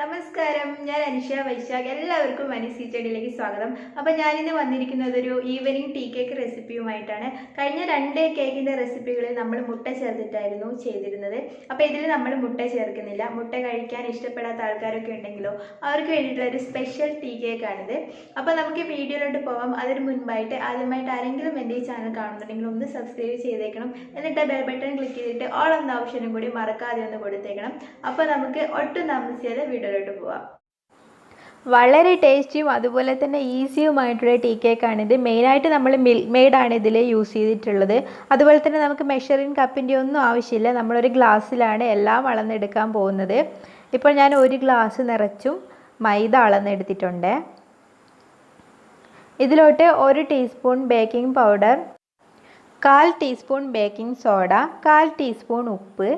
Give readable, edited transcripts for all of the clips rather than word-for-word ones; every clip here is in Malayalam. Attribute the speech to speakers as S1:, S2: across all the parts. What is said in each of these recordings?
S1: നമസ്കാരം, ഞാൻ അനിഷ വൈശാഖ്. എല്ലാവർക്കും മനീസ് കിച്ചണിലേക്ക് സ്വാഗതം. അപ്പോൾ ഞാനിന്ന് വന്നിരിക്കുന്നത് ഒരു ഈവനിങ് ടീ കേക്ക് റെസിപ്പിയുമായിട്ടാണ്. കഴിഞ്ഞ 2 കേക്കിൻ്റെ റെസിപ്പികളിൽ നമ്മൾ മുട്ട ചേർത്തിട്ടായിരുന്നു ചെയ്തിരുന്നത്. അപ്പോൾ ഇതിൽ നമ്മൾ മുട്ട ചേർക്കുന്നില്ല. മുട്ട കഴിക്കാൻ ഇഷ്ടപ്പെടാത്ത ആൾക്കാരൊക്കെ ഉണ്ടെങ്കിലോ അവർക്ക് വേണ്ടിയിട്ടുള്ള ഒരു സ്പെഷ്യൽ ടീ കേക്കാണിത്. അപ്പോൾ നമുക്ക് വീഡിയോയിലോട്ട് പോകാം. അതിന് മുൻപായിട്ട് ആദ്യമായിട്ട് ആരെങ്കിലും എൻ്റെ ഈ ചാനൽ കാണുന്നുണ്ടെങ്കിൽ ഒന്ന് സബ്സ്ക്രൈബ് ചെയ്തേക്കണം. എന്നിട്ട് ബെൽ ബട്ടൺ ക്ലിക്ക് ചെയ്തിട്ട് ഓൾ എന്ന ഓപ്ഷനും കൂടി മറക്കാതെ ഒന്ന് കൊടുത്തേക്കണം. അപ്പോൾ നമുക്ക് ഒട്ടും താമസിയാതെ വീഡിയോയിലോട്ട് പോവാം. വളരെ ടേസ്റ്റിയും അതുപോലെ തന്നെ ഈസിയുമായിട്ടുള്ള ടീ കേക്കാണിത്. മെയിനായിട്ട് നമ്മൾ മിൽക്ക് മെയ്ഡാണ് ഇതിൽ യൂസ് ചെയ്തിട്ടുള്ളത്. അതുപോലെ തന്നെ നമുക്ക് മെഷറിംഗ് കപ്പിൻ്റെ ഒന്നും ആവശ്യമില്ല. നമ്മളൊരു ഗ്ലാസ്സിലാണ് എല്ലാം അളന്നെടുക്കാൻ പോകുന്നത്. ഇപ്പോൾ ഞാൻ ഒരു ഗ്ലാസ് നിറച്ചും മൈദ അളന്നെടുത്തിട്ടുണ്ട്. ഇതിലോട്ട് 1 teaspoon baking powder, 1/4 teaspoon baking soda, 1/4 teaspoon ഉപ്പ്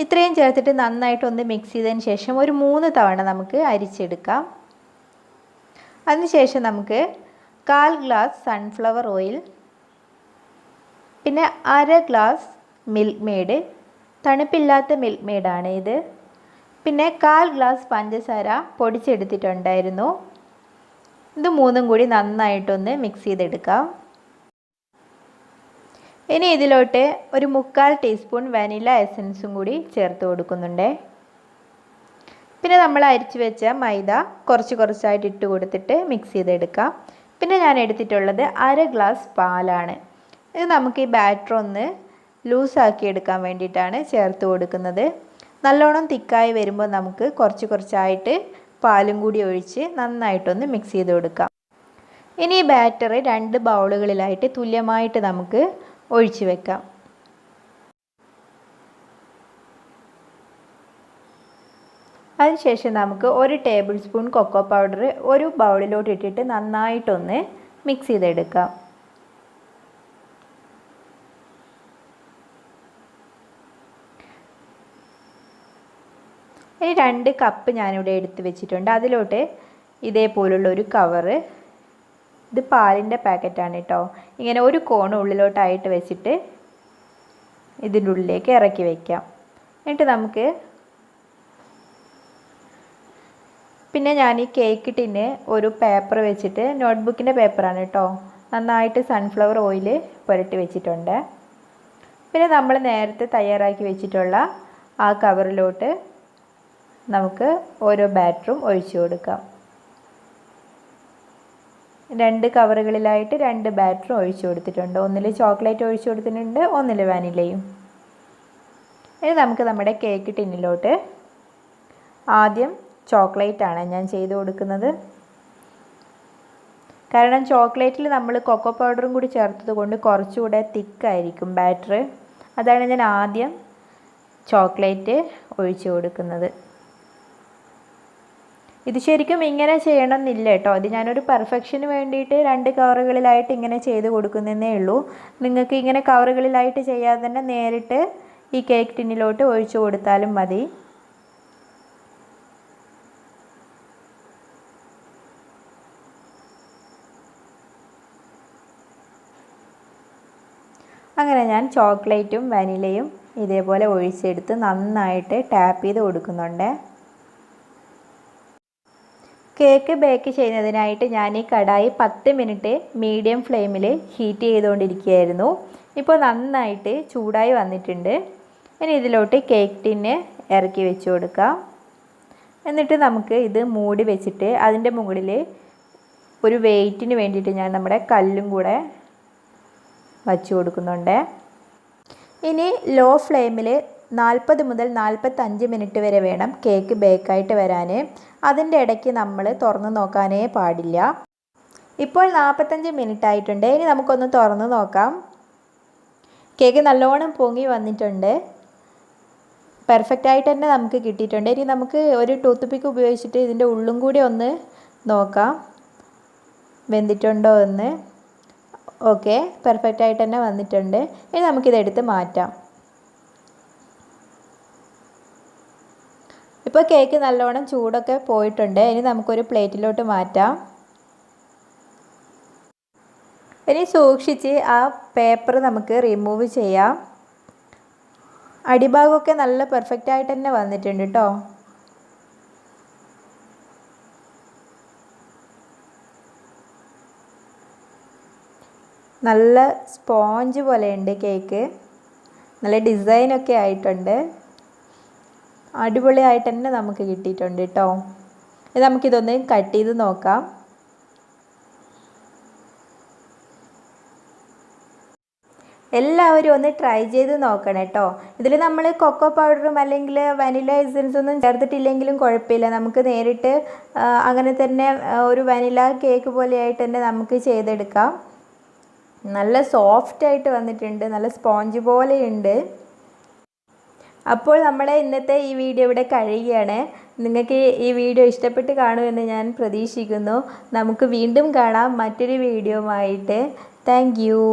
S1: ഇത്രയും ചേർത്തിട്ട് നന്നായിട്ടൊന്ന് മിക്സ് ചെയ്തതിന് ശേഷം ഒരു 3 തവണ നമുക്ക് അരിച്ചെടുക്കാം. അതിനുശേഷം നമുക്ക് 1/4 ഗ്ലാസ് സൺഫ്ലവർ ഓയിൽ, പിന്നെ 1/2 ഗ്ലാസ് മിൽക്ക് മെയ്ഡ്, തണുപ്പില്ലാത്ത മിൽക്ക് മെയ്ഡാണ് ഇത്, പിന്നെ 1/4 ഗ്ലാസ് പഞ്ചസാര പൊടിച്ചെടുത്തിട്ടുണ്ടായിരുന്നു. ഇത് 3ഉം കൂടി നന്നായിട്ടൊന്ന് മിക്സ് ചെയ്തെടുക്കാം. ഇനി ഇതിലോട്ട് ഒരു 1/4 ടീസ്പൂൺ വാനില എസൻസും കൂടി ചേർത്ത് കൊടുക്കുന്നുണ്ട്. പിന്നെ നമ്മൾ അരിച്ചു വെച്ച മൈദ കുറച്ചായിട്ട് ഇട്ട് കൊടുത്തിട്ട് മിക്സ് ചെയ്തെടുക്കാം. പിന്നെ ഞാൻ എടുത്തിട്ടുള്ളത് 1/2 ഗ്ലാസ് പാലാണ്. ഇത് നമുക്ക് ഈ ബാറ്റർ ഒന്ന് ലൂസാക്കി എടുക്കാൻ വേണ്ടിയിട്ടാണ് ചേർത്ത് കൊടുക്കുന്നത്. നല്ലോണം തിക്കായി വരുമ്പോൾ നമുക്ക് കുറച്ചായിട്ട് പാലും കൂടി ഒഴിച്ച് നന്നായിട്ടൊന്ന് മിക്സ് ചെയ്ത് കൊടുക്കാം. ഇനി ഈ ബാറ്റർ 2 ബൗളുകളിലായിട്ട് തുല്യമായിട്ട് നമുക്ക് ഒഴിച്ചു വെക്കാം. അതിനുശേഷം നമുക്ക് 1 ടേബിൾ സ്പൂൺ കൊക്കോ പൗഡർ ഒരു ബൗളിലോട്ട് ഇട്ടിട്ട് നന്നായിട്ടൊന്ന് മിക്സ് ചെയ്തെടുക്കാം. ഇനി 2 കപ്പ് ഞാനിവിടെ എടുത്ത് വെച്ചിട്ടുണ്ട്. അതിലോട്ട് ഇതേപോലുള്ള ഒരു കവറ്, ഇത് പാലിൻ്റെ പാക്കറ്റാണ് കേട്ടോ, ഇങ്ങനെ ഒരു കോൺ ഉള്ളിലോട്ടായിട്ട് വെച്ചിട്ട് ഇതിൻ്റെ ഉള്ളിലേക്ക് ഇറക്കി വയ്ക്കാം. എന്നിട്ട് നമുക്ക് പിന്നെ ഞാൻ ഈ കേക്ക് ടിന് ഒരു പേപ്പർ വെച്ചിട്ട്, നോട്ട്ബുക്കിൻ്റെ പേപ്പറാണ് കേട്ടോ, നന്നായിട്ട് സൺഫ്ലവർ ഓയിൽ പുരട്ടി വെച്ചിട്ടുണ്ട്. പിന്നെ നമ്മൾ നേരത്തെ തയ്യാറാക്കി വെച്ചിട്ടുള്ള ആ കവറിലോട്ട് നമുക്ക് ഓരോ ബാറ്ററും ഒഴിച്ചു കൊടുക്കാം. 2 കവറുകളിലായിട്ട് 2 ബാറ്ററും ഒഴിച്ചു കൊടുത്തിട്ടുണ്ട്. ഒന്നിൽ ചോക്ലേറ്റ് ഒഴിച്ചു കൊടുത്തിട്ടുണ്ട്, ഒന്നിൽ വാനിലയും. ഇനി നമുക്ക് നമ്മുടെ കേക്ക് ടിന്നിലോട്ട് ആദ്യം ചോക്ലേറ്റാണ് ഞാൻ ചെയ്ത് കൊടുക്കുന്നത്. കാരണം ചോക്ലേറ്റിൽ നമ്മൾ കൊക്കോ പൗഡറും കൂടി ചേർത്തത് കൊണ്ട് കുറച്ചുകൂടെ തിക്കായിരിക്കും ബാറ്റർ. അതാണ് ഞാൻ ആദ്യം ചോക്ലേറ്റ് ഒഴിച്ചു കൊടുക്കുന്നത്. ഇത് ശരിക്കും ഇങ്ങനെ ചെയ്യണമെന്നില്ല കേട്ടോ. ഇത് ഞാനൊരു പെർഫെക്ഷന് വേണ്ടിയിട്ട് 2 കവറുകളിലായിട്ട് ഇങ്ങനെ ചെയ്ത് കൊടുക്കുന്നതേ ഉള്ളൂ. നിങ്ങൾക്ക് ഇങ്ങനെ കവറുകളിലായിട്ട് ചെയ്യാതെ തന്നെ നേരിട്ട് ഈ കേക്ക് ടിന്നിലോട്ട് ഒഴിച്ചു കൊടുത്താലും മതി. അങ്ങനെ ഞാൻ ചോക്ലേറ്റും വാനിലയും ഇതേപോലെ ഒഴിച്ചെടുത്ത് നന്നായിട്ട് ടാപ്പ് ചെയ്ത് കൊടുക്കുന്നുണ്ട്. കേക്ക് ബേക്ക് ചെയ്യുന്നതിനായിട്ട് ഞാൻ ഈ കടായി 10 മിനിറ്റ് മീഡിയം ഫ്ലെയിമിൽ ഹീറ്റ് ചെയ്തുകൊണ്ടിരിക്കുകയായിരുന്നു. ഇപ്പോൾ നന്നായിട്ട് ചൂടായി വന്നിട്ടുണ്ട്. ഇനി ഇതിലോട്ട് കേക്ക് ടിന്ന് ഇറക്കി വെച്ച് കൊടുക്കാം. എന്നിട്ട് നമുക്ക് ഇത് മൂടി വെച്ചിട്ട് അതിൻ്റെ മുകളിൽ ഒരു വെയിറ്റിന് വേണ്ടിയിട്ട് ഞാൻ നമ്മുടെ കല്ലും കൂടെ വച്ച് കൊടുക്കുന്നുണ്ട്. ഇനി ലോ ഫ്ലെയിമിൽ 40 മുതൽ 45 മിനിറ്റ് വരെ വേണം കേക്ക് ബേക്കായിട്ട് വരാൻ. അതിൻ്റെ ഇടയ്ക്ക് നമ്മൾ തുറന്ന് നോക്കാനേ പാടില്ല. ഇപ്പോൾ 45 മിനിറ്റ് ആയിട്ടുണ്ട്. ഇനി നമുക്കൊന്ന് തുറന്ന് നോക്കാം. കേക്ക് നല്ലോണം പൊങ്ങി വന്നിട്ടുണ്ട്. പെർഫെക്റ്റായിട്ട് തന്നെ നമുക്ക് കിട്ടിയിട്ടുണ്ട്. ഇനി നമുക്ക് ഒരു ടൂത്ത് പിക്ക് ഉപയോഗിച്ചിട്ട് ഇതിൻ്റെ ഉള്ളും കൂടി ഒന്ന് നോക്കാം വെന്തിട്ടുണ്ടോ എന്ന്. ഓക്കെ, പെർഫെക്റ്റായിട്ട് തന്നെ വന്നിട്ടുണ്ട്. ഇനി നമുക്കിതെടുത്ത് മാറ്റാം. ഇപ്പോൾ കേക്ക് നല്ലോണം ചൂടൊക്കെ പോയിട്ടുണ്ട്. ഇനി നമുക്കൊരു പ്ലേറ്റിലോട്ട് മാറ്റാം. ഇനി സൂക്ഷിച്ച് ആ പേപ്പർ നമുക്ക് റിമൂവ് ചെയ്യാം. അടിഭാഗമൊക്കെ നല്ല പെർഫെക്റ്റായിട്ട് തന്നെ വന്നിട്ടുണ്ട് കേട്ടോ. നല്ല സ്പോഞ്ച് പോലെയുണ്ട് കേക്ക്. നല്ല ഡിസൈനൊക്കെ ആയിട്ടുണ്ട്. അടിപൊളിയായിട്ട് തന്നെ നമുക്ക് കിട്ടിയിട്ടുണ്ട് കേട്ടോ. നമുക്കിതൊന്ന് കട്ട് ചെയ്ത് നോക്കാം. എല്ലാവരും ഒന്ന് ട്രൈ ചെയ്ത് നോക്കണം കേട്ടോ. ഇതിൽ നമ്മൾ കൊക്കോ പൗഡറും അല്ലെങ്കിൽ വനില എസൻസ് ഒന്നും ചേർത്തിട്ടില്ലെങ്കിലും കുഴപ്പമില്ല. നമുക്ക് നേരിട്ട് അങ്ങനെ തന്നെ ഒരു വനില കേക്ക് പോലെയായിട്ട് തന്നെ നമുക്ക് ചെയ്തെടുക്കാം. നല്ല സോഫ്റ്റായിട്ട് വന്നിട്ടുണ്ട്. നല്ല സ്പോഞ്ച് പോലെയുണ്ട്. അപ്പോൾ നമ്മളെ ഇന്നത്തെ ഈ വീഡിയോ ഇവിടെ കഴിയുകയാണ്. നിങ്ങൾക്ക് ഈ വീഡിയോ ഇഷ്ടപ്പെട്ട് കാണുമെന്ന് ഞാൻ പ്രതീക്ഷിക്കുന്നു. നമുക്ക് വീണ്ടും കാണാം മറ്റൊരു വീഡിയോയുമായിട്ട്. Thank you.